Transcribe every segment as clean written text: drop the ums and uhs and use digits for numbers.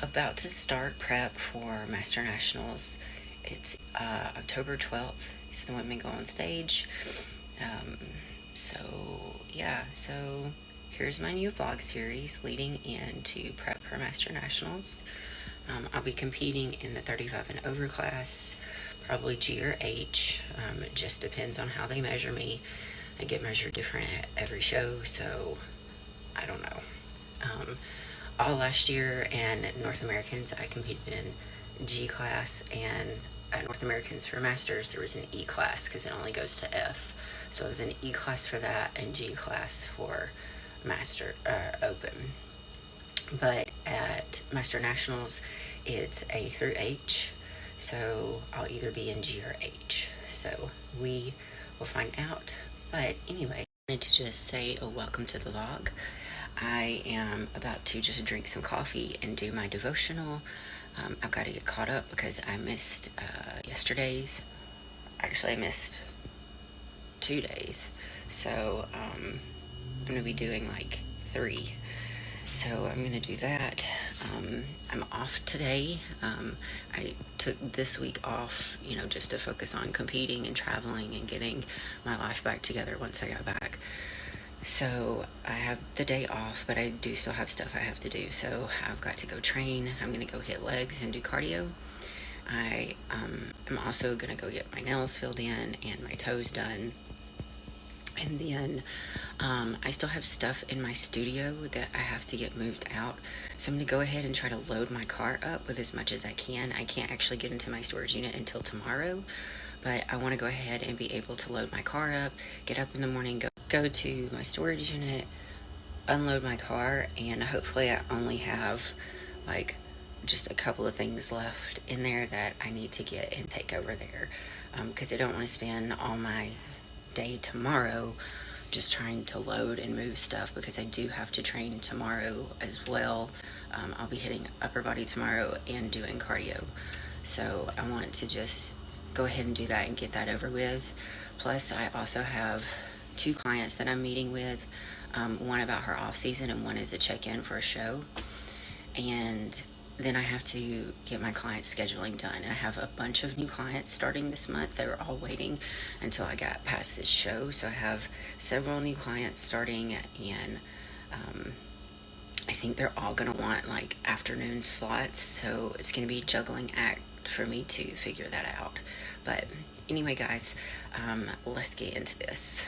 about to start prep for Master Nationals. It's October 12th. It's the women go on stage. Um, so here's my new vlog series leading into prep for Master Nationals. I'll be competing in the 35 and over class, probably G or H. It just depends on how they measure me. I get measured different at every show, so I don't know. All last year and North Americans, I competed in G class, and at North Americans for Masters, there was an E class because it only goes to F. So it was an E class for that and G class for Master Open. But at Master Nationals, it's A through H. So I'll either be in G or H. So we will find out. But anyway, I wanted to just say a welcome to the vlog. I am about to just drink some coffee and do my devotional. I've got to get caught up because I missed yesterday's. Actually, I missed 2 days. So I'm going to be doing like 3. So I'm going to do that. I'm off today. I took this week off, just to focus on competing and traveling and getting my life back together once I got back. So I have the day off, but I do still have stuff I have to do. So I've got to go train. I'm going to go hit legs and do cardio. I am also going to go get my nails filled in and my toes done. And then I still have stuff in my studio that I have to get moved out. So I'm going to go ahead and try to load my car up with as much as I can. I can't actually get into my storage unit until tomorrow. But I want to go ahead and be able to load my car up, get up in the morning, go to my storage unit, unload my car, and hopefully I only have like just a couple of things left in there that I need to get and take over there. Because I don't want to spend all my day tomorrow just trying to load and move stuff, because I do have to train tomorrow as well. I'll be hitting upper body tomorrow and doing cardio. So I want to just go ahead and do that and get that over with. Plus, I also have 2 clients that I'm meeting with, one about her off season and one is a check-in for a show. And then I have to get my client scheduling done. And I have a bunch of new clients starting this month. They were all waiting until I got past this show. So I have several new clients starting, and I think they're all gonna want like afternoon slots. So it's gonna be a juggling act for me to figure that out. But anyway, guys, let's get into this.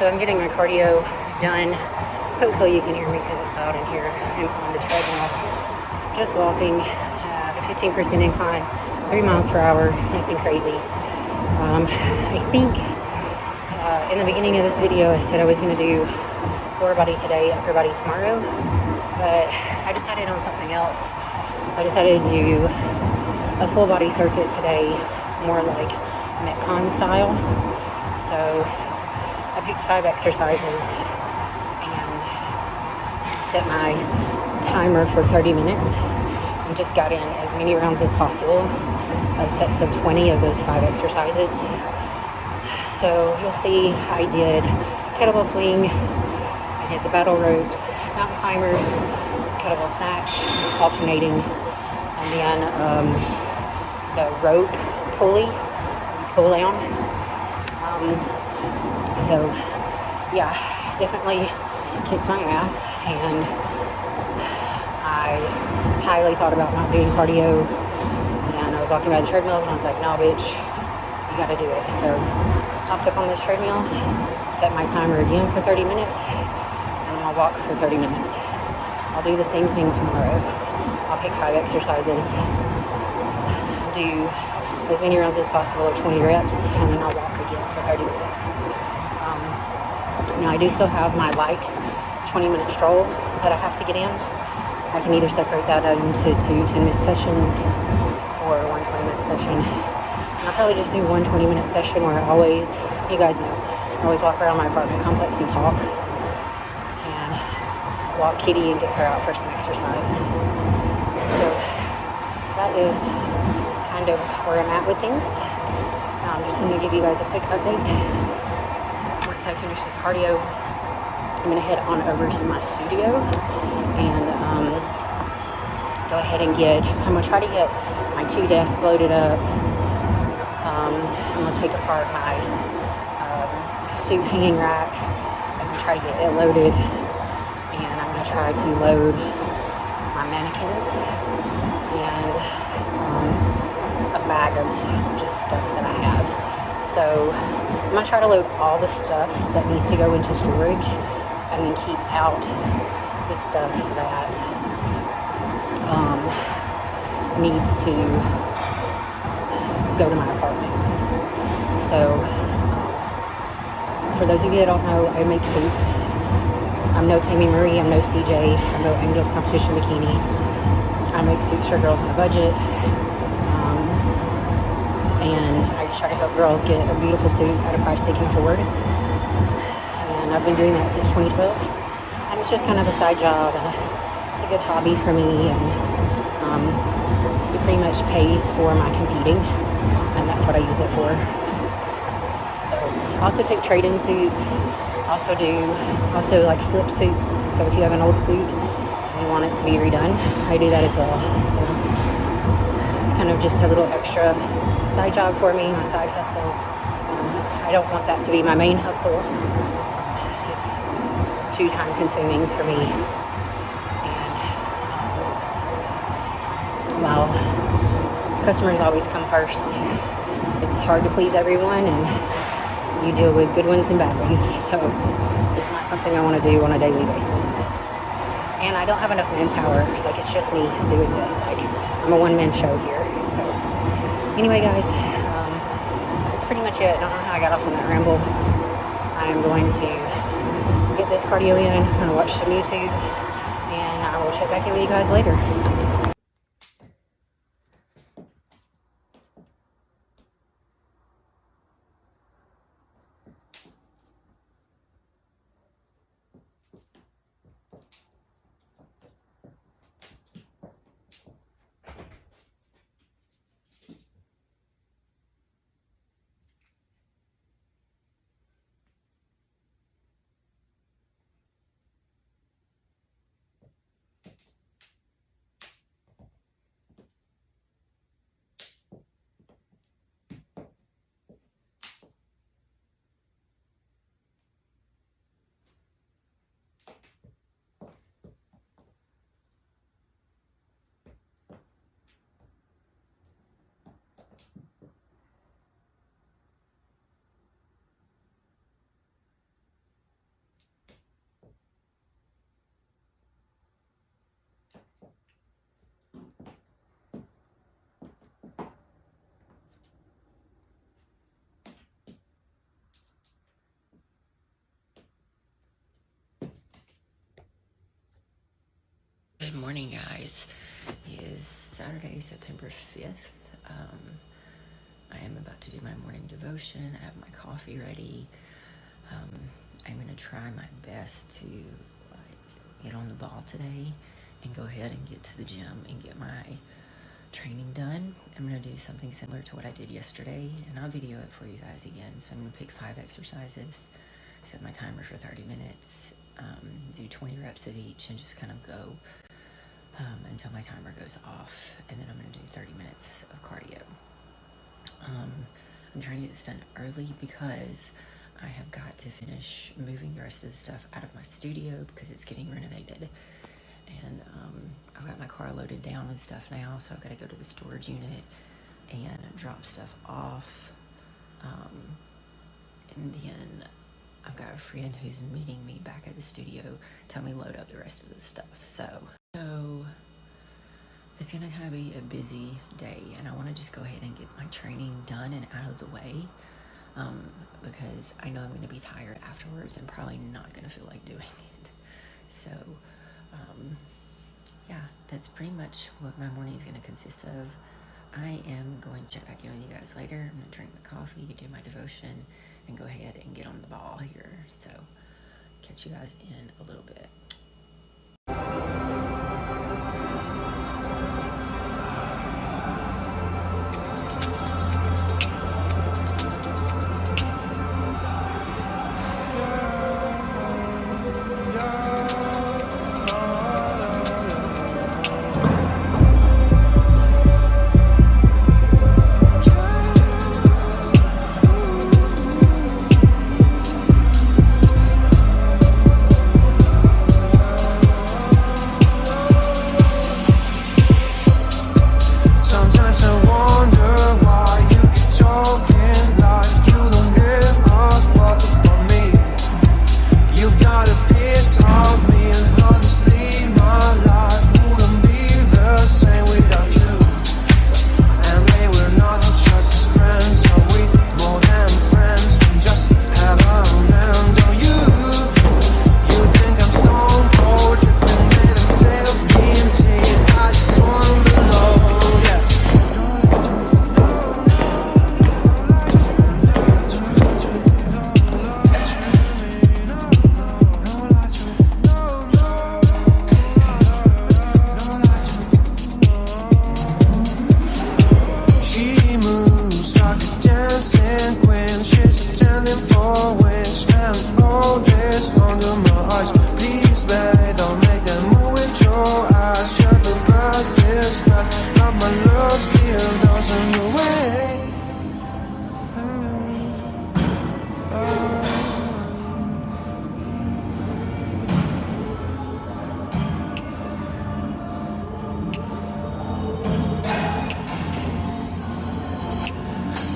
So I'm getting my cardio done. Hopefully you can hear me because it's loud in here. I'm on the treadmill, just walking at a 15% incline, 3 miles per hour, nothing crazy. I think in the beginning of this video I said I was going to do lower body today, upper body tomorrow, but I decided on something else. I decided to do a full body circuit today, more like Metcon style. So I picked 5 exercises and set my timer for 30 minutes and just got in as many rounds as possible of sets of 20 of those 5 exercises. So you'll see I did kettlebell swing, I did the battle ropes, mountain climbers, kettlebell snatch, alternating, and then the rope pulley, pull down. So yeah, definitely kicks my ass, and I highly thought about not doing cardio, and I was walking by the treadmills and I was like, no bitch, you gotta do it. So hopped up on this treadmill, set my timer again for 30 minutes, and then I'll walk for 30 minutes. I'll do the same thing tomorrow. I'll pick 5 exercises, do as many rounds as possible at 20 reps, and then I'll walk again for 30 minutes. Now I do still have my light 20-minute stroll that I have to get in. I can either separate that into 2 10-minute sessions or one 20-minute session. And I'll probably just do one 20-minute session where I always, you guys know, I always walk around my apartment complex and talk, and walk Kitty and get her out for some exercise. So that is kind of where I'm at with things. Just want to give you guys a quick update. Once I finish this cardio, I'm going to head on over to my studio and go ahead and I'm going to try to get my 2 desks loaded up. I'm going to take apart my suit hanging rack. I'm going to try to get it loaded, and I'm going to try to load my mannequins and a bag of just stuff that I have. So I'm going to try to load all the stuff that needs to go into storage, and then keep out the stuff that needs to go to my apartment. So for those of you that don't know, I make suits. I'm no Tammy Marie, I'm no CJ, I'm no Angels Competition Bikini. I make suits for girls on a budget. And I just try to help girls get a beautiful suit at a price they can afford. And I've been doing that since 2012. And it's just kind of a side job, and it's a good hobby for me, and it pretty much pays for my competing, and that's what I use it for. So I also take trade-in suits, also like flip suits. So if you have an old suit and you want it to be redone, I do that as well. So it's kind of just a little extra side job for me, my side hustle. I don't want that to be my main hustle. It's too time consuming for me. And while customers always come first, it's hard to please everyone, and you deal with good ones and bad ones. So it's not something I want to do on a daily basis. And I don't have enough manpower. Like, it's just me doing this. Like, I'm a one-man show here. So anyway, guys, that's pretty much it. I don't know how I got off on that ramble. I am going to get this cardio in. I'm going to watch some YouTube, and I will check back in with you guys later. Good morning, guys. It is Saturday, September 5th. I am about to do my morning devotion. I have my coffee ready. I'm going to try my best to get on the ball today and go ahead and get to the gym and get my training done. I'm going to do something similar to what I did yesterday, and I'll video it for you guys again. So I'm going to pick 5 exercises, set my timer for 30 minutes, do 20 reps of each, and just kind of go until my timer goes off, and then I'm going to do 30 minutes of cardio. I'm trying to get this done early because I have got to finish moving the rest of the stuff out of my studio because it's getting renovated. And I've got my car loaded down with stuff now, so I've got to go to the storage unit and drop stuff off. And then I've got a friend who's meeting me back at the studio to help me load up the rest of the stuff. So it's going to kind of be a busy day, and I want to just go ahead and get my training done and out of the way because I know I'm going to be tired afterwards and probably not going to feel like doing it. So, yeah, that's pretty much what my morning is going to consist of. I am going to check back in with you guys later. I'm going to drink my coffee, do my devotion, and go ahead and get on the ball here. So, catch you guys in a little bit.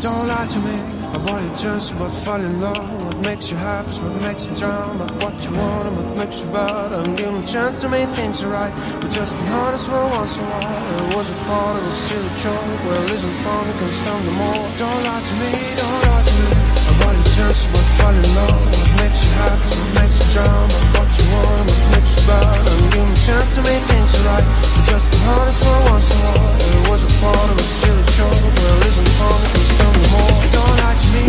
Don't lie to me about your chance about falling in love. What makes you happy, what makes you drown. But what you want and what makes you bad. And give me a chance to make things right. But just be honest for once in a while. It was a part of a silly joke. Well, isn't fun, it can stand no more. Don't lie to me about your chance about falling in love. What makes you happy, what makes you drown. But what you want and what makes you bad. And give me a chance to make things right. But just be honest for once in a while. It was a part of a silly joke. Well, isn't fun, it can stand no more. Don't lie to me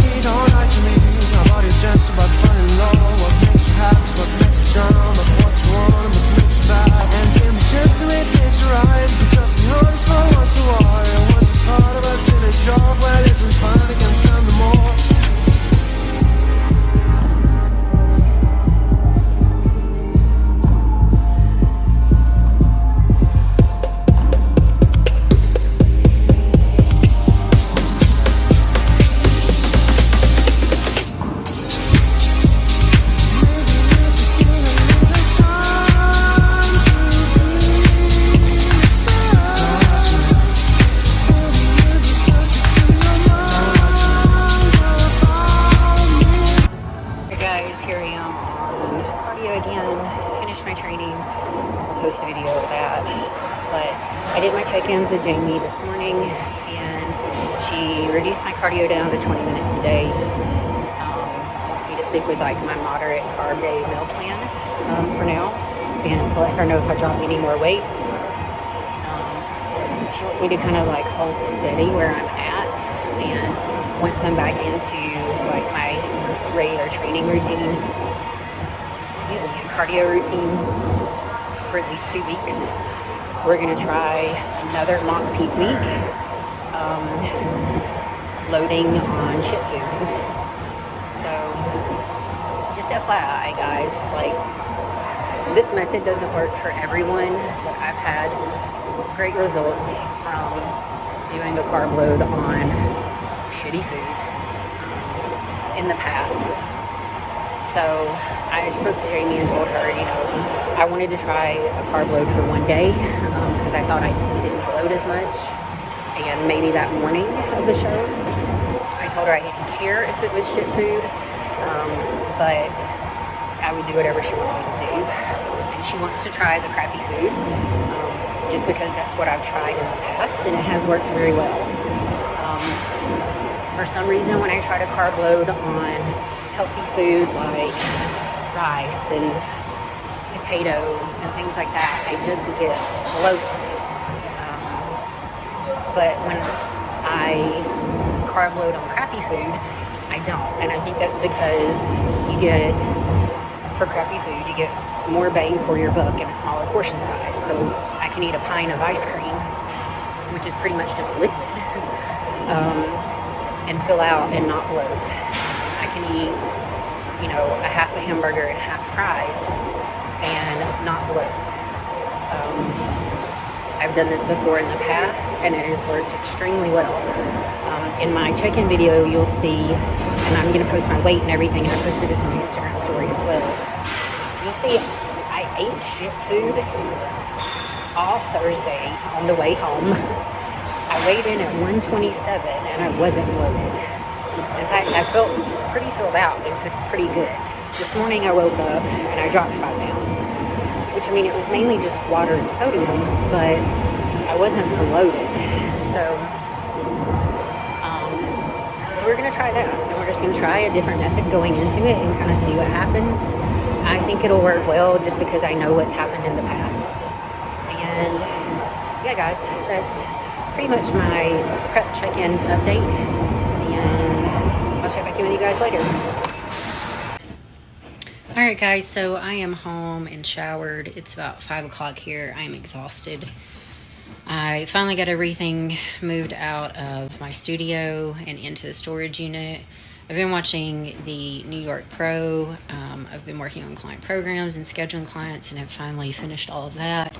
about your chance about falling in love. What makes you happy, what makes you drown. But what you want and what makes you bad. And give me a chance to make things right. But just be honest for once in a while. It was a part of a silly joke. Well, isn't fun, it can stand no more. Post a video of that, but I did my check-ins with Jamie this morning, and she reduced my cardio down to 20 minutes a day. Wants me to stick with like my moderate carb day meal plan for now, and to let her know if I drop any more weight. she wants me to kind of like hold steady where I'm at, and once I'm back into like my regular training routine, cardio routine for at least 2 weeks, we're gonna try another mock peak week, loading on shit food. So just FYI guys, like, this method doesn't work for everyone, but I've had great results from doing a carb load on shitty food in the past. So I spoke to Jamie and told her, you know, I wanted to try a carb load for one day because I thought I didn't bloat as much. And maybe that morning of the show, I told her I didn't care if it was shit food, but I would do whatever she wanted me to do. And she wants to try the crappy food just because that's what I've tried in the past and it has worked very well. For some reason, when I try to carb load on healthy food like rice and potatoes and things like that, I just get bloated. But when I carb load on crappy food, I don't. And I think that's because you get, for crappy food, you get more bang for your buck in a smaller portion size. So I can eat a pint of ice cream, which is pretty much just liquid, and fill out and not bloat. I can eat, you know, a half a hamburger and half fries and not bloat. I've done this before in the past and it has worked extremely well. In my check-in video, you'll see, and I'm going to post my weight and everything, and I posted this on my Instagram story as well. You'll see I ate shit food all Thursday on the way home. I weighed in at 127 and I wasn't bloated. In fact, I felt pretty filled out and pretty good. This morning I woke up and I dropped 5 pounds, which, I mean, it was mainly just water and sodium, but I wasn't bloated. So we're gonna try that, and we're just gonna try a different method going into it and kind of see what happens. I think it'll work well just because I know what's happened in the past. And yeah, guys, that's pretty much my prep check-in update, and I'll check back in with you guys later. Alright guys, so I am home and showered. It's about 5 o'clock here. I am exhausted. I finally got everything moved out of my studio and into the storage unit. I've been watching the New York Pro. I've been working on client programs and scheduling clients and have finally finished all of that.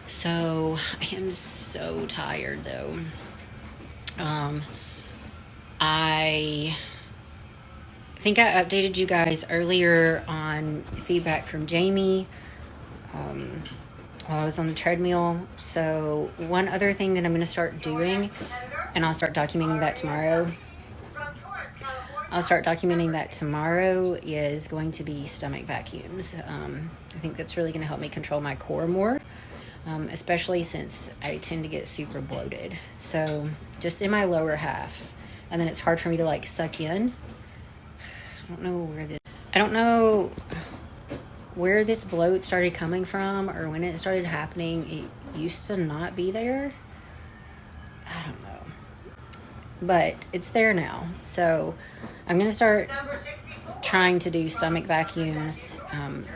So I am so tired though. I think I updated you guys earlier on feedback from Jamie while I was on the treadmill. So one other thing that I'm going to start doing, and I'll start documenting that tomorrow. Is going to be stomach vacuums. I think that's really going to help me control my core more, especially since I tend to get super bloated. So just in my lower half, and then it's hard for me to like suck in. I don't know where this bloat started coming from or when it started happening. It used to not be there. I don't know. But it's there now. So I'm going to start trying to do stomach vacuums.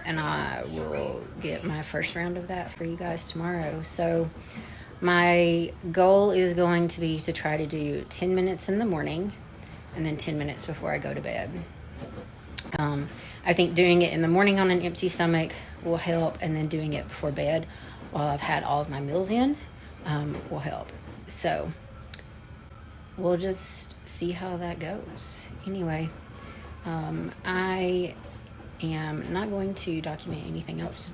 And I will get my first round of that for you guys tomorrow. So my goal is going to be to try to do 10 minutes in the morning and then 10 minutes before I go to bed. I think doing it in the morning on an empty stomach will help, and then doing it before bed while I've had all of my meals in will help. So we'll just see how that goes. Anyway, I am not going to document anything else.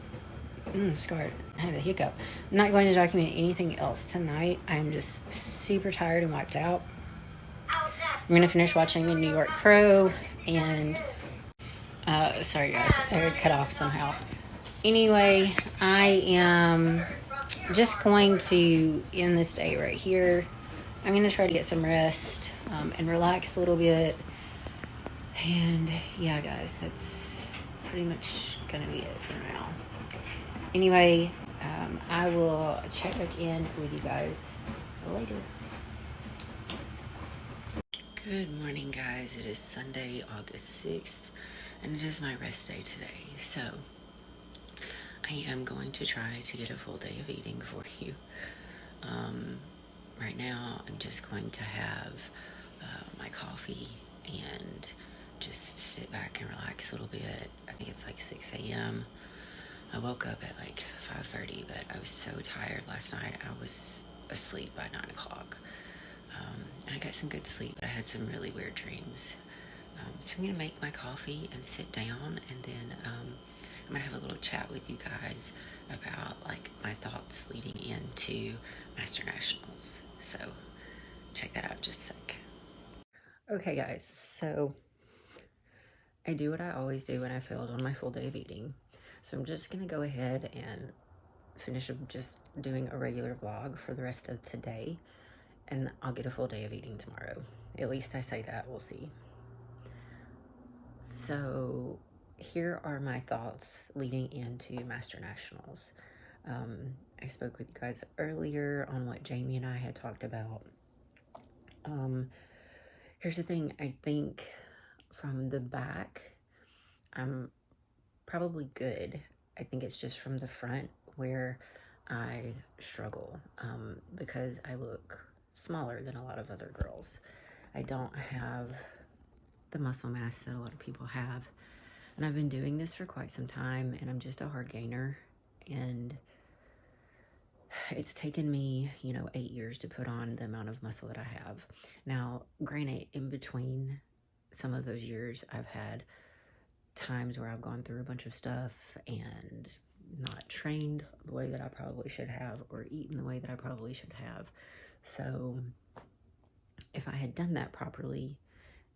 I had a hiccup. I'm not going to document anything else tonight. I'm just super tired and wiped out. I'm going to finish watching the New York Pro and sorry guys, I got cut off somehow. Anyway, I am just going to end this day right here. I'm going to try to get some rest and relax a little bit. And yeah, guys, that's pretty much going to be it for now. Anyway, I will check back in with you guys later. Good morning, guys. It is Sunday, August 6th, and it is my rest day today. So, I am going to try to get a full day of eating for you. Right now, I'm just going to have my coffee and just sit back and relax a little bit. I think it's like 6 a.m. I woke up at like 5:30, but I was so tired last night. I was asleep by 9 o'clock. And I got some good sleep, but I had some really weird dreams. So I'm going to make my coffee and sit down, and then I'm going to have a little chat with you guys about like my thoughts leading into Master Nationals. So check that out just a sec. Okay, guys, so I do what I always do when I failed on my full day of eating. So I'm just going to go ahead and finish up just doing a regular vlog for the rest of today. And I'll get a full day of eating tomorrow. At least I say that. We'll see. So here are my thoughts leading into Master Nationals. I spoke with you guys earlier on what Jamie and I had talked about. Here's the thing. I think from the back, I'm probably good. I think it's just from the front where I struggle because I look smaller than a lot of other girls. I don't have the muscle mass that a lot of people have, and I've been doing this for quite some time, and I'm just a hard gainer, and it's taken me 8 years to put on the amount of muscle that I have. Now granted, in between some of those years, I've had times where I've gone through a bunch of stuff and not trained the way that I probably should have, or eaten the way that I probably should have. So if I had done that properly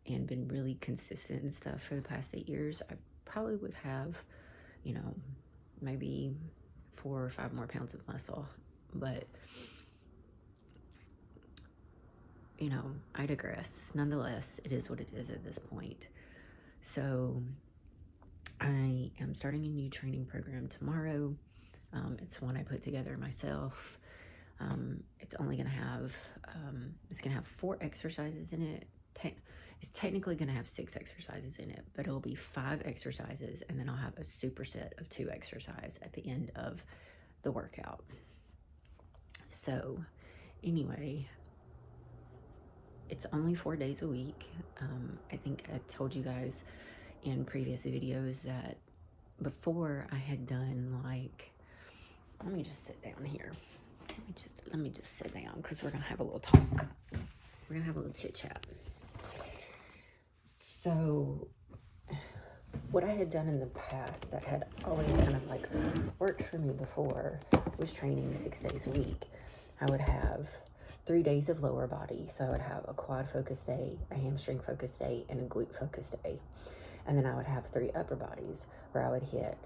and been really consistent and stuff for the past 8 years, I probably would have, maybe 4 or 5 more pounds of muscle. But, I digress. Nonetheless, it is what it is at this point. So I am starting a new training program tomorrow. It's one I put together myself. It's only going to have, it's going to have 4 exercises in it. It's technically going to have 6 exercises in it, but it'll be 5 exercises, and then I'll have a superset of 2 exercises at the end of the workout. So anyway, it's only 4 days a week. I think I told you guys in previous videos that before I had done like, let me just sit down here. Let me just sit down because we're gonna have a little talk. We're gonna have a little chit chat. So what I had done in the past that had always kind of like worked for me before was training 6 days a week. I would have 3 days of lower body. So I would have a quad focus day, a hamstring focus day, and a glute focus day. And then I would have 3 upper bodies where I would hit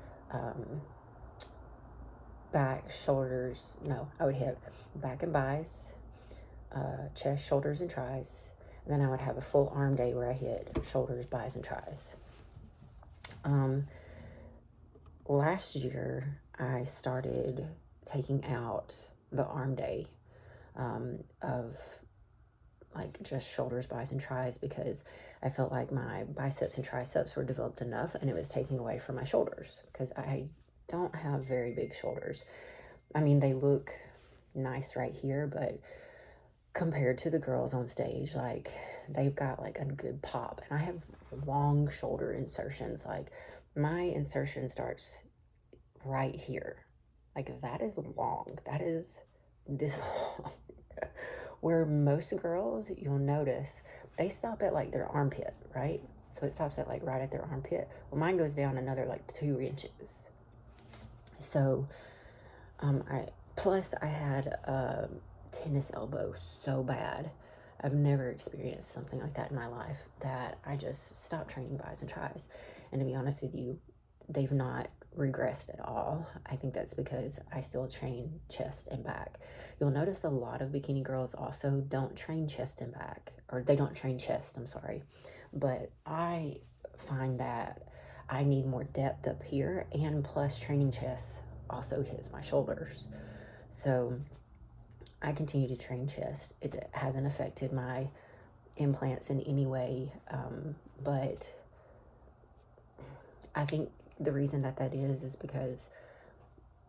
back, shoulders, no, I would hit back and bis, chest, shoulders, and tris. And then I would have a full arm day where I hit shoulders, bis, and tris. Last year, I started taking out the arm day of like just shoulders, bis, and tris because I felt like my biceps and triceps were developed enough, and it was taking away from my shoulders because I don't have very big shoulders. I mean, they look nice right here, but compared to the girls on stage, like they've got like a good pop, and I have long shoulder insertions. Like my insertion starts right here. Like that is long. That is this long. Where most girls, you'll notice, they stop at like their armpit, right? So it stops at like right at their armpit. Well, mine goes down another like 2 inches. So, I had a tennis elbow so bad. I've never experienced something like that in my life that I just stopped training bis and tris. And to be honest with you, they've not regressed at all. I think that's because I still train chest and back. You'll notice a lot of bikini girls also don't train chest and back, or they don't train chest, I'm sorry. But I find that I need more depth up here, and plus training chest also hits my shoulders. So I continue to train chest. It hasn't affected my implants in any way, but I think the reason that is because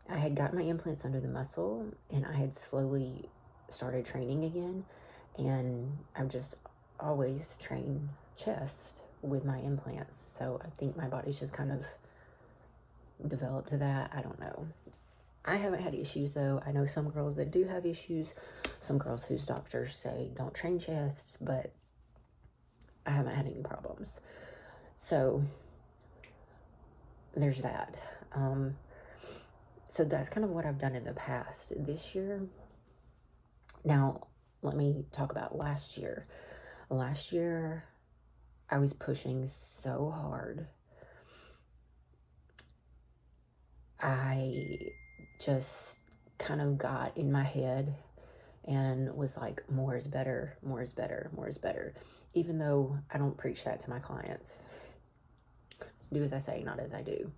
I had got my implants under the muscle and I had slowly started training again, and I've just always trained chest with my implants. So I think my body's just kind of developed to that. I don't know. I haven't had issues though. I know some girls that do have issues, some girls whose doctors say don't train chest, but I haven't had any problems. So there's that. So that's kind of what I've done in the past. This year, now let me talk about last year. Last year, I was pushing so hard. I just kind of got in my head and was like, more is better, more is better, more is better. Even though I don't preach that to my clients. Do as I say, not as I do.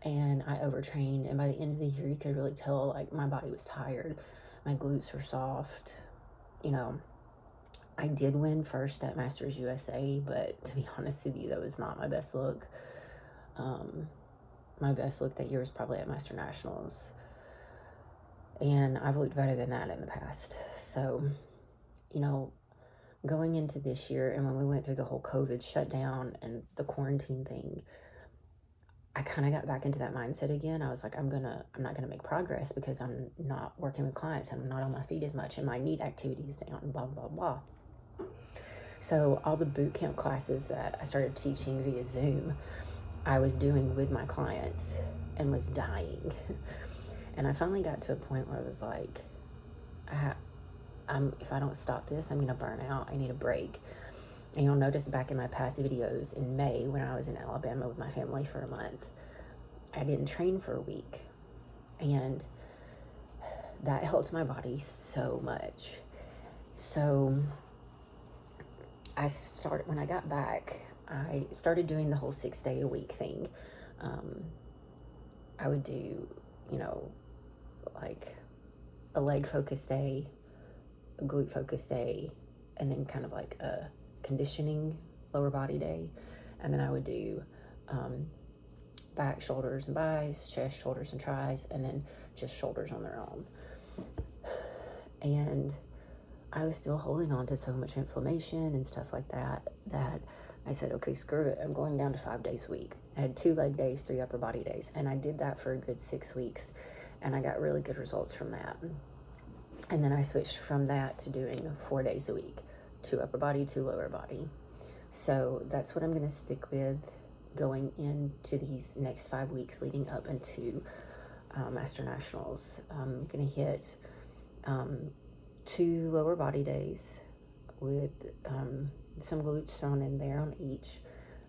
And I overtrained, and by the end of the year, you could really tell, like, my body was tired. My glutes were soft. You know, I did win first at Masters USA, but to be honest with you, that was not my best look. My best look that year was probably at Master Nationals. And I've looked better than that in the past. So, you know, going into this year, and when we went through the whole COVID shutdown and the quarantine thing, I kind of got back into that mindset again. I was like, I'm not gonna make progress because I'm not working with clients and I'm not on my feet as much and my NEAT activity is down and blah, blah, blah. So all the boot camp classes that I started teaching via Zoom, I was doing with my clients and was dying. And I finally got to a point where I was like, if I don't stop this, I'm gonna burn out. I need a break. And you'll notice back in my past videos in May when I was in Alabama with my family for a month, I didn't train for a week. And that helped my body so much. So when I got back, I started doing the whole 6 day a week thing. I would do, you know, like a leg focus day, a glute focus day, and then kind of like a conditioning lower body day. And then I would do back, shoulders, and buys, chest, shoulders, and tries, and then just shoulders on their own. And I was still holding on to so much inflammation and stuff like that I said, okay, screw it. I'm going down to 5 days a week. I had 2 leg days, 3 upper body days. And I did that for a good 6 weeks. And I got really good results from that. And then I switched from that to doing 4 days a week, 2 upper body, 2 lower body. So that's what I'm going to stick with going into these next 5 weeks leading up into Master Nationals. I'm going to hit 2 lower body days with some glutes thrown in there on each.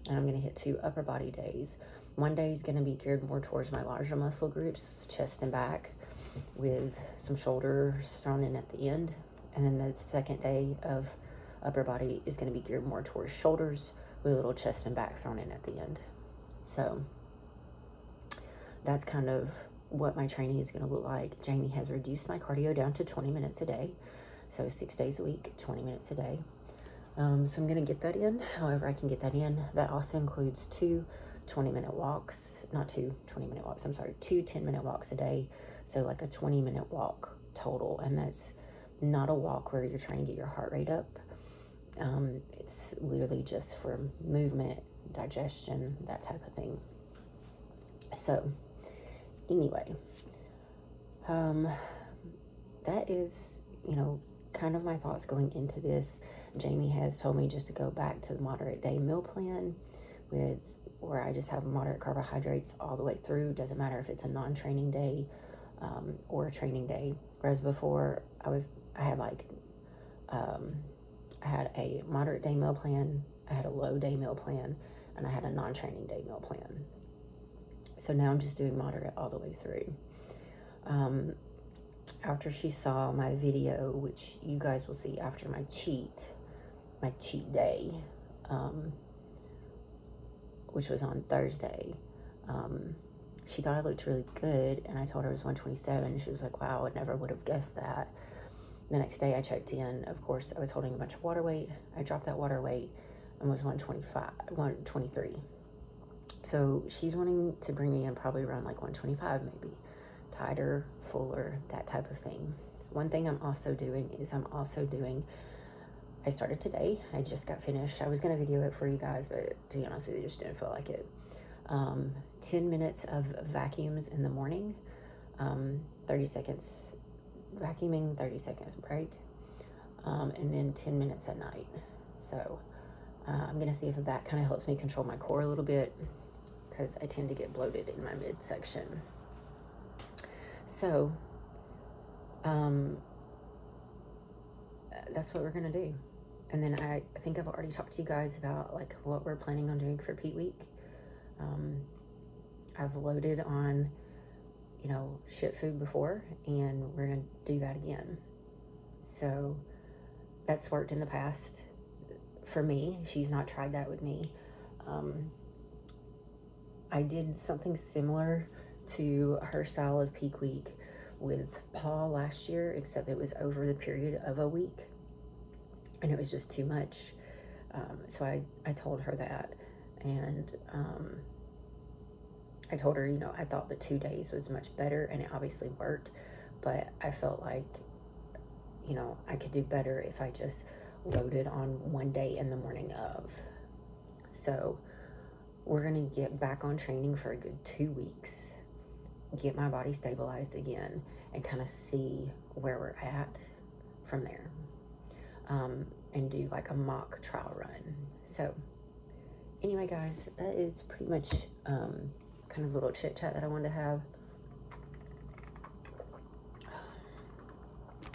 And I'm going to hit 2 upper body days. One day is going to be geared more towards my larger muscle groups, chest and back, with some shoulders thrown in at the end. And then the second day of upper body is going to be geared more towards shoulders with a little chest and back thrown in at the end. So that's kind of what my training is going to look like. Jamie has reduced my cardio down to 20 minutes a day. So 6 days a week, 20 minutes a day. So I'm going to get that in however I can get that in. That also includes 2 20-minute walks, not 2 20-minute walks, I'm sorry, 2 10-minute walks a day. So like a 20-minute walk total. And that's not a walk where you're trying to get your heart rate up. It's literally just for movement, digestion, that type of thing. So anyway, that is, you know, kind of my thoughts going into this. Jamie has told me just to go back to the moderate day meal plan with where I just have moderate carbohydrates all the way through. Doesn't matter if it's a non-training day or a training day. Whereas before I had a moderate day meal plan, I had a low day meal plan, and I had a non-training day meal plan. So now I'm just doing moderate all the way through. After she saw my video, which you guys will see after my cheat day, which was on Thursday, she thought I looked really good, and I told her it was 127. She was like, wow, I never would have guessed that. The next day I checked in. Of course, I was holding a bunch of water weight. I dropped that water weight and was 123. So she's wanting to bring me in probably around like 125 maybe. Tighter, fuller, that type of thing. One thing I'm also doing is I started today. I just got finished. I was going to video it for you guys, but to be honest with you, just didn't feel like it. 10 minutes of vacuums in the morning, 30 seconds vacuuming, 30 seconds break, and then 10 minutes at night. So I'm going to see if that kind of helps me control my core a little bit, because I tend to get bloated in my midsection. So that's what we're going to do. And then I think I've already talked to you guys about like what we're planning on doing for Pete Week. I've loaded on, shit food before, and we're going to do that again. So that's worked in the past for me. She's not tried that with me. I did something similar to her style of Peak Week with Paul last year, except it was over the period of a week, and it was just too much. So I told her that, and I told her, I thought the 2 days was much better, and it obviously worked, but I felt like, I could do better if I just loaded on one day in the morning of. So we're going to get back on training for a good 2 weeks, get my body stabilized again, and kind of see where we're at from there, and do like a mock trial run. So anyway, guys, that is pretty much kind of little chit chat that I wanted to have.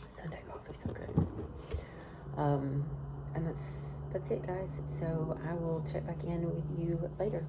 Sunday coffee, so good. And that's it, guys. So I will check back in with you later.